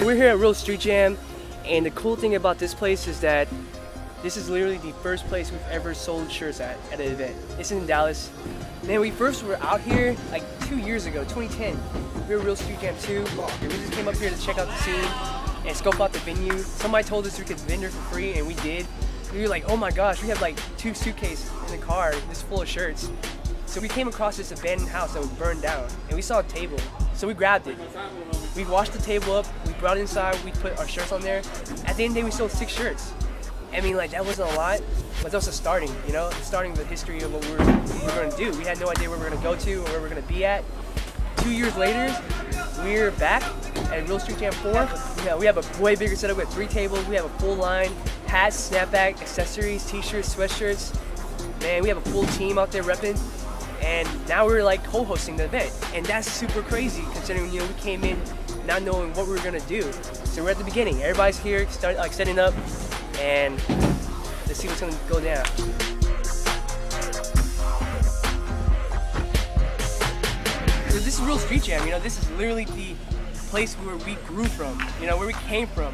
So we're here at Real Street Jam, and the cool thing about this place is that this is literally the first place we've ever sold shirts at an event. It's in Dallas. Man, we first were out here like 2 years ago, 2010. We were Real Street Jam 2. We just came up here to check out the scene and scope out the venue. Somebody told us we could vendor for free, and we did. We were like, oh my gosh, we have like 2 suitcases in the car just full of shirts. So we came across this abandoned house that was burned down, and we saw a table. So we grabbed it. We washed the table up, we brought it inside, we put our shirts on there. At the end of the day, we sold 6 shirts. I mean, like, that wasn't a lot, but that was a starting, you know? Starting the history of what we were going to do. We had no idea where we were going to go to or where we were going to be at. 2 years later, we're back at Real Street Jam 4. Yeah, we have a way bigger setup. We have 3 tables. We have a full line, hats, snapback, accessories, t-shirts, sweatshirts. Man, we have a full team out there repping. And now we're like co-hosting the event. And that's super crazy considering, you know, we came in not knowing what we were going to do. So we're at the beginning. Everybody's here, setting up, and let's see what's going to go down. So this is Real Street Jam, you know, this is literally the place where we grew from, you know, where we came from.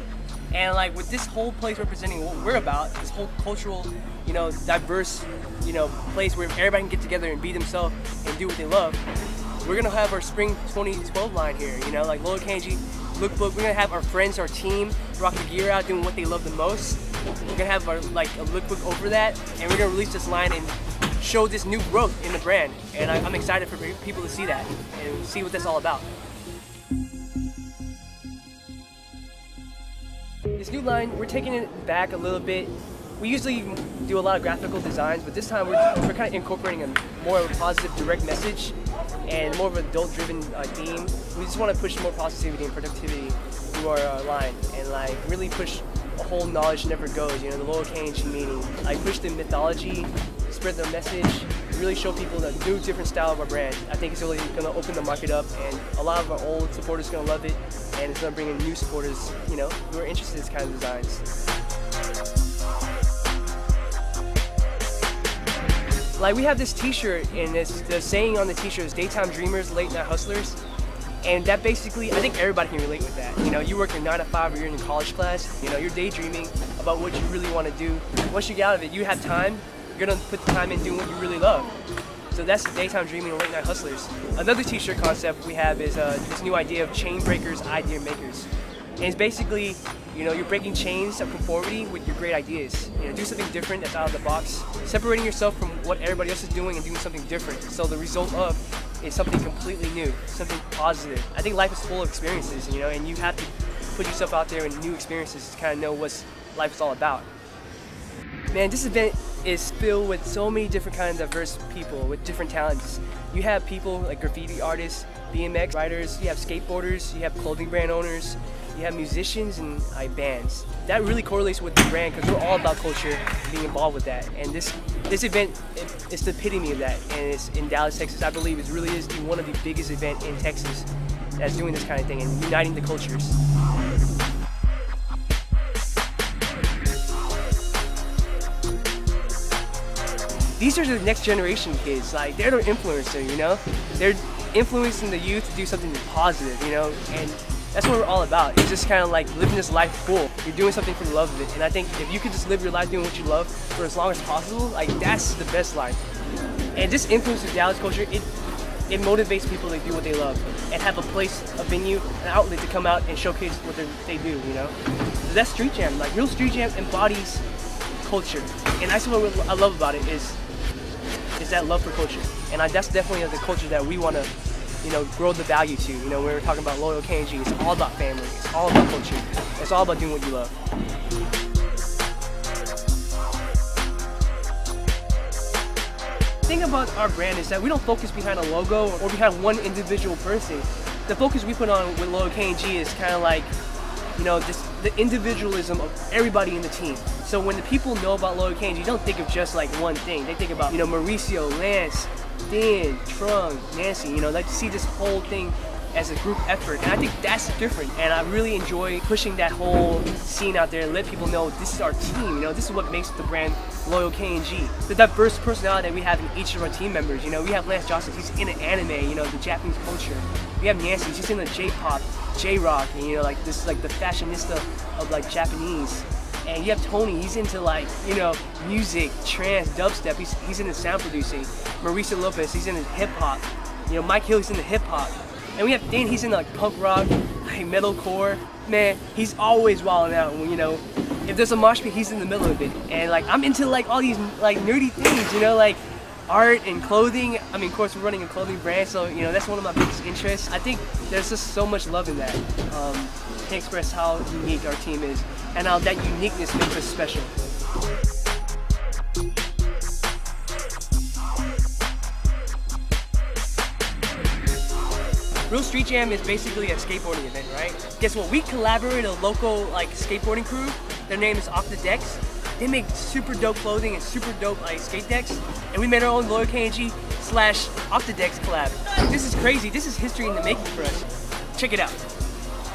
And like with this whole place representing what we're about, this whole cultural, you know, diverse, you know, place where everybody can get together and be themselves and do what they love. We're gonna have our spring 2012 line here, you know, like Loyal K.N.G lookbook. We're gonna have our friends, our team, rock the gear out, doing what they love the most. We're gonna have our like a lookbook over that, and we're gonna release this line and show this new growth in the brand. And I'm excited for people to see that and see what that's all about. This new line, we're taking it back a little bit. We usually do a lot of graphical designs, but this time we're kind of incorporating a more of a positive, direct message and more of an adult-driven theme. We just want to push more positivity and productivity through our line, and like really push a whole knowledge never goes. You know, the Loyal K.N.G meaning. Like push the mythology, spread the message, really show people the new, different style of our brand. I think it's really going to open the market up, and a lot of our old supporters are going to love it, and it's going to bring in new supporters, you know, who are interested in this kind of designs. Like we have this t-shirt, and the saying on the t-shirt is daytime dreamers, late night hustlers. And that basically, I think everybody can relate with that. You know, you work your 9 to 5 or you're in college class, you know, you're daydreaming about what you really want to do. Once you get out of it, you have time, you're gonna put the time in doing what you really love. So that's daytime dreaming and late night hustlers. Another t-shirt concept we have is this new idea of chain breakers, idea makers. And it's basically, you know, you're breaking chains of conformity with your great ideas. You know, do something different that's out of the box, separating yourself from what everybody else is doing and doing something different. So the result of is something completely new, something positive. I think life is full of experiences, you know, and you have to put yourself out there in new experiences to kind of know what life is all about. Man, this event is filled with so many different kinds of diverse people with different talents. You have people like graffiti artists, BMX riders, you have skateboarders, you have clothing brand owners, you have musicians and bands. That really correlates with the brand because we're all about culture, being involved with that. And this event, it's the epitome of that. And it's in Dallas, Texas. I believe it really is one of the biggest events in Texas that's doing this kind of thing and uniting the cultures. These are the next generation kids. Like, they're the influencer, you know? They're influencing the youth to do something positive, you know? And that's what we're all about. It's just kind of like living this life full. You're doing something for the love of it. And I think if you could just live your life doing what you love for as long as possible, like that's the best life. And this influence of Dallas culture, it motivates people to do what they love and have a place, a venue, an outlet to come out and showcase what they do, you know? So that's Street Jam. Like Real Street Jam embodies culture. And that's what I love about it is that love for culture. And that's definitely the culture that we want to, you know, grow the value to. You know, when we're talking about Loyal K.N.G, it's all about family, it's all about culture, it's all about doing what you love. The thing about our brand is that we don't focus behind a logo or behind one individual person. The focus we put on with Loyal K.N.G is kind of like, you know, the individualism of everybody in the team. So when the people know about Loyal K.N.G, you don't think of just like one thing. They think about, you know, Mauricio, Lance, Dan, Trung, Nancy, you know, like to see this whole thing as a group effort. And I think that's different. And I really enjoy pushing that whole scene out there and let people know this is our team, you know, this is what makes the brand Loyal K.N.G. The diverse personality that we have in each of our team members. You know, we have Lance Johnson, he's in an anime, you know, the Japanese culture. We have Nancy, she's in the J-pop, J-Rock, and you know, like this is like the fashionista of like Japanese. And you have Tony, he's into like, you know, music, trance, dubstep, he's into sound producing. Marisa Lopez, he's into hip hop. You know, Mike Hill, he's into hip hop. And we have Dane, he's into like punk rock, like metalcore. Man, he's always wilding out. You know, if there's a mosh pit, he's in the middle of it. And like, I'm into like all these like nerdy things, you know, like art and clothing. I mean, of course, we're running a clothing brand, so you know, that's one of my biggest interests. I think there's just so much love in that. Can't express how unique our team is and how that uniqueness makes us special. Real Street Jam is basically a skateboarding event, right? Guess what? We collaborated with a local like skateboarding crew. Their name is Off the Decks. They make super dope clothing and super dope like skate decks, and we made our own Loyal K.N.G / Off the Decks collab. This is crazy. This is history in the making for us. Check it out.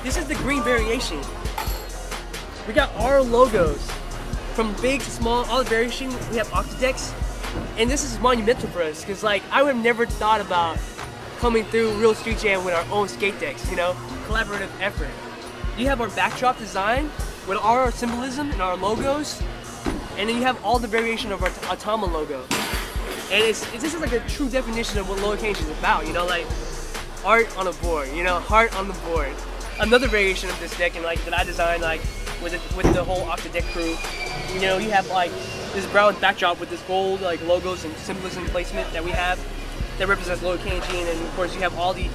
This is the green variation. We got our logos from big to small, all the variation. We have Off the Decks, and this is monumental for us because like I would have never thought about coming through Real Street Jam with our own skate decks, you know, collaborative effort. You have our backdrop design with our symbolism and our logos, and then you have all the variation of our Atama logo. And this is like a true definition of what Loyal K.N.G is about, you know, like art on a board, you know, heart on the board. Another variation of this deck and like that I designed like with the whole Off the Deck crew, you know, you have like this brown backdrop with this gold like logos and symbolism placement that we have that represents Loyal K.N.G, and then of course you have all the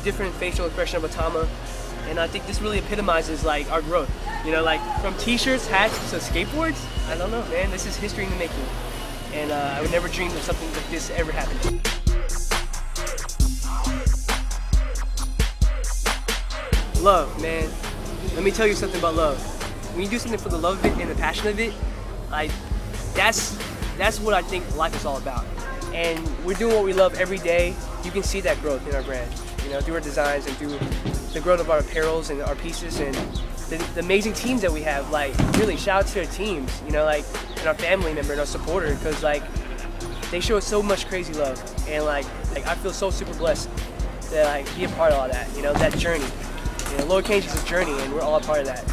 different facial expression of Atama, and I think this really epitomizes like our growth, you know, like from t-shirts, hats to skateboards. I don't know, man, this is history in the making, and I would never dream of something like this ever happening. Love, man, let me tell you something about love. When you do something for the love of it and the passion of it, like that's what I think life is all about. And we're doing what we love every day. You can see that growth in our brand, you know, through our designs and through the growth of our apparels and our pieces and the amazing teams that we have. Like, really, shout out to our teams, you know, like, and our family member and our supporter, because like, they show us so much crazy love. And like I feel so super blessed to like be a part of all that, you know, that journey. You know, Loyal K.N.G is a journey, and we're all a part of that.